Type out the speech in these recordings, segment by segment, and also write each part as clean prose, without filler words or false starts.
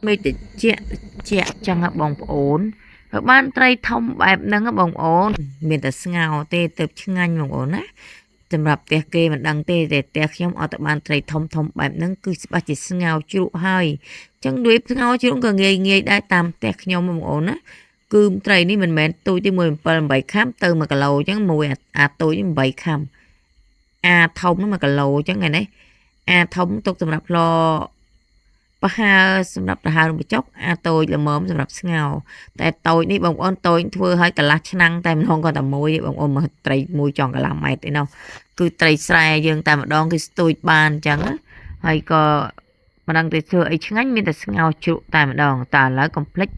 មេតិជាចឹងបងប្អូនហើយបានត្រីធំបែបហ្នឹងបងប្អូនមានតែស្ងោទេទៅឆ្ងាញ់បងប្អូនណាសម្រាប់ផ្ទះគេមិនដឹងទេតែផ្ទះខ្ញុំអត់ទៅបានត្រីធំបែបហ្នឹងគឺច្បាស់ជាស្ងោជ្រក់ហើយអញ្ចឹងដូចស្ងោជ្រក់ក៏ងាយដែរតាមផ្ទះខ្ញុំបងប្អូនណាគឺត្រីនេះមិនមែនទូចទេ1 7 8ខាំទៅ1គីឡូអញ្ចឹងមួយអាតូច8ខាំអាធំហ្នឹង1គីឡូអញ្ចឹងឯនេះអាធំទុកសម្រាប់ផ្លប្រហើសម្រាប់ប្រហើនបញ្ចុកអាតូចល្មមសម្រាប់ស្ងោតែតូចនេះបងប្អូនតូចធ្វើឲ្យកន្លះឆ្នាំងតែម្ដងក៏តែមួយទេបងប្អូនមកត្រីមួយចង់កន្លះម៉ែត្រឯណោះគឺត្រីស្រែយើងតែម្ដងគឺស្ទូចបានអញ្ចឹងហើយក៏មិនដឹងទៅធ្វើអីឆ្ងាញ់មានតែស្ងោជ្រក់តែម្ដងតែឥឡូវកុំភ្លេច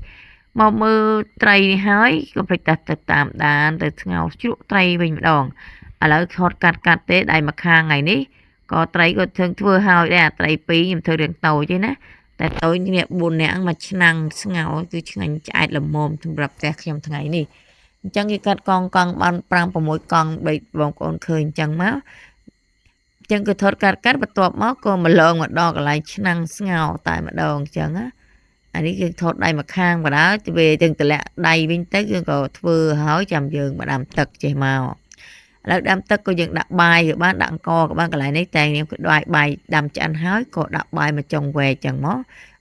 មកមើលត្រីនេះហើយកុំភ្លេចទៅតាមដានទៅស្ងោជ្រក់ត្រីវិញម្ដងឥឡូវថតកាត់ទេដៃមកខាងថ្ងៃនេះក៏ត្រីក៏ធ្វើហើយដែរអាត្រី2ខ្ញុំធ្វើរឿងតូចទេណាតែតូចគ្នា4នាក់មកឆ្នាំងស្ងោគឺឆ្ងាញ់ឆ្អែតល្មមសម្រាប់ផ្ទះខ្ញុំថ្ងៃនេះអញ្ចឹងគេកាត់កង់បាន5 6កង់បីបងប្អូនឃើញអញ្ចឹងមកអញ្ចឹងគឺថតកាត់បន្ទាប់មកក៏មកឡងមកដល់កន្លែងឆ្នាំងស្ងោតែម្ដងអញ្ចឹងណាអានេះគឺថតដៃមកខាងបណ្ដោយទៅវាទាំងតម្លាក់ដៃវិញទៅគឺក៏ធ្វើហើយចាំយើងមកដាំទឹកចេះមកឥឡូវដាំទឹកក៏យើងដាក់បាយក៏បានដាក់អង្ករក៏បានកន្លែងនេះតែខ្ញុំគឺដាក់បាយដាំឆ្អិនហើយក៏ដាក់បាយមកចុងវែកចឹងមក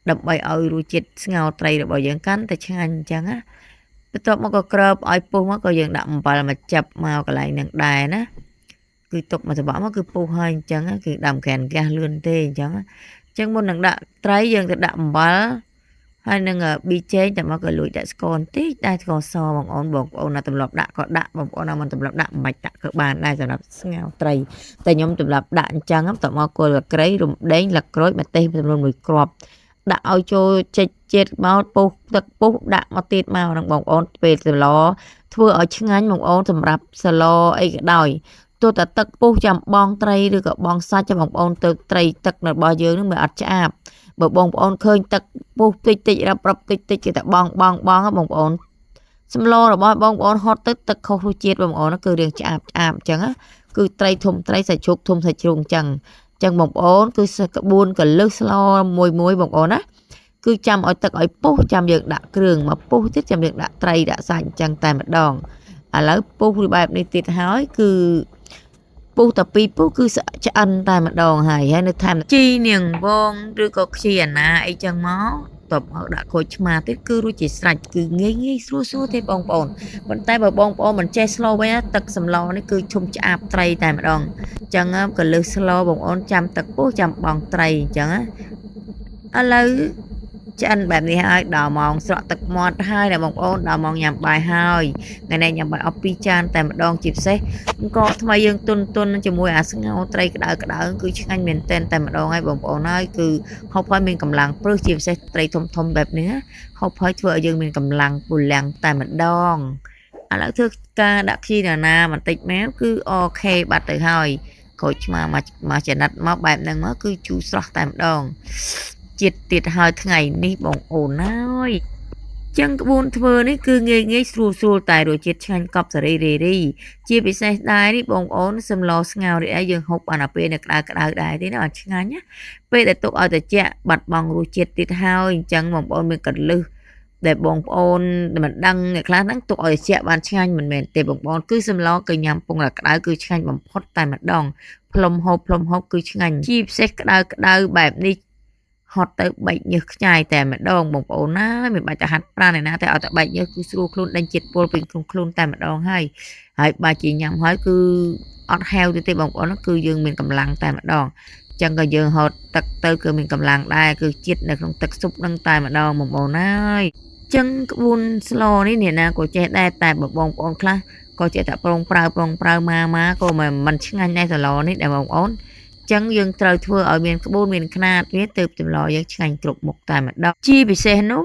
ដើម្បីឲ្យរសជាតិស្ងោរត្រីរបស់យើងកាន់តែឆ្ងាញ់អញ្ចឹងណាបន្ទាប់មកក៏ក្រើបឲ្យពុះមកក៏យើងដាក់អំបិលមកចាប់មកកន្លែងនឹងដែរណាគឺទុកមកសបកមកគឺពុះហើយអញ្ចឹងគឺដាំក្រានហ្គាសលឿនទេអញ្ចឹងមុននឹងដាក់ត្រីយើងទៅដាក់អំបិលហើយនឹងប៊ីចេងតែមកក៏លួចដាក់ស្ករបន្តិចតែស្ករសបងប្អូនណាទម្លាប់ដាក់ក៏ដាក់បងប្អូនណាមិនទម្លាប់ដាក់មិនបាច់ដាក់ក៏បានដែរសម្រាប់ស្ងោរត្រីតែខ្ញុំទម្លាប់ដាក់អញ្ចឹងបន្ទាប់មកគល់លក្រីរំដេងលក្រូចម្ទេសចំនួន1គ្រាប់ដាក់ឲ្យចូលចិច្ចជាតិមកពុះទឹកពុះដាក់មកទៀតមកនឹងបងប្អូនពេលសឡធ្វើឲ្យឆ្ងាញ់បងប្អូនសម្រាប់សឡអីក៏ដោយទោះតែទឹកពុះចាំបងត្រីឬក៏បងសាច់ចាំបងប្អូនទៅត្រីទឹករបស់យើងនឹងវាអត់ឆ្អាបបើបងប្អូនឃើញទឹកពុះតិចរាប់តិចគេតែបងបងបងប្អូនសម្លរបស់បងប្អូនហត់ទៅទឹកខុសរសជាតិបងប្អូនគឺរឿងឆ្អាបអញ្ចឹងគឺត្រីធំត្រីសាច់ជ្រូកធំសាច់ជ្រូកអញ្ចឹងបងប្អូនគឺក្បួនកលឹះស្លមួយបងប្អូនណាគឺចាំឲ្យទឹកឲ្យពុះចាំយើងដាក់គ្រឿងមកពុះទៀតចាំយើងដាក់ត្រីដាក់សាច់អញ្ចឹងតែម្ដងឥឡូវពុះបែបនេះទៀតហើយគឺពុះតែពីពុះគឺឆ្អិនតែម្ដងហើយនៅថែមជីនាងវងឬក៏ខ្ជាអាណាអីចឹងមកតបមកដាក់ក្រូចឆ្មាទៀតគឺរសជាតិស្រេចគឺងាយស្រួលទេបងប្អូនប៉ុន្តែបើបងប្អូនមិនចេះស្លវិញទឹកសម្លនេះគឺឈុំឆ្អាបត្រីតែម្ដងអញ្ចឹងក៏លើសស្លបងប្អូនចាំទឹកពុះចាំបងត្រីអញ្ចឹងឥឡូវឆ្អិនបែបនេះហើយដល់ម៉ោងស្រក់ទឹកមាត់ហើយណាបងប្អូនដល់ម៉ោងញ៉ាំបាយហើយថ្ងៃនេះញ៉ាំបាយអស់2ចានតែម្ដងជាពិសេសអង្គថ្មីយើងទុនជាមួយអាស្ងោរត្រីក្តៅគឺឆ្ងាញ់មែនតែម្ដងហើយបងប្អូនហើយគឺហូបហើយមានកម្លាំងព្រឹសជាពិសេសត្រីធំបែបនេះហូបហើយធ្វើឲ្យយើងមានកម្លាំងពលំតែម្ដងឥឡូវធ្វើការដាក់ខ្ជីណាបន្តិចមកគឺអូខេបាត់ទៅហើយក្រូចឆ្មាមកចនិតមកបែបហ្នឹងមកគឺជូរស្រស់តែម្ដងជាតិទៀតហើយថ្ងៃនេះបងអូនហើយចឹងក្បួនធ្វើនេះគឺងាយស្រួលតែរសជាតិឆ្ងាញ់កប់សេរីជាពិសេសដែរនេះបងប្អូនសម្លស្ងោរនេះយើងហូបអាពេលនៅក្តៅដែរទេណាអត់ឆ្ងាញ់ណាពេលដែលទុកឲ្យត្រជាក់បាត់បង់រសជាតិទៀតហើយអញ្ចឹងបងប្អូនមានកលឹះដែលបងប្អូនមិនដឹងអ្នកខ្លះហ្នឹងទុកឲ្យត្រជាក់បានឆ្ងាញ់មិនមែនទេបងប្អូនគឺសម្លគឺញ៉ាំពងក្តៅគឺឆ្ងាញ់បំផុតតែម្ដងផ្លុំហូបគឺឆ្ងាញ់ជាពិសេសក្តៅបែបនេះហត់ទៅបែកញើសខ្ញាយតែម្ដងបងប្អូនណាមិនបាច់ទៅហាត់ប្រាណឯណាតែឲ្យតែបែកញើសគឺស្រួលខ្លួនដេញជាតិពុលពីក្នុងខ្លួនតែម្ដងហើយបើជាញ៉ាំហើយគឺអត់ហាវទេបងប្អូនគឺយើងមានកម្លាំងតែម្ដងចឹងក៏យើងហត់ទឹកទៅគឺមានកម្លាំងដែរគឺជាតិនៅក្នុងទឹកស៊ុបនឹងតែម្ដងបងប្អូនហើយចឹងក្បួនស្លនេះអ្នកណាក៏ចេះដែរតែបងប្អូនខ្លះក៏ចេះតែប្រងប្រើមកក៏មិនឆ្ងាញ់ដែរស្លនេះដែរបងប្អូនចឹងយើងត្រូវធ្វើឲ្យមានក្បួនមានຂ្នាតវាទៅចម្លយើងឆ្ងាញ់គ្រប់មុខតែម្ដងជាពិសេសនោះ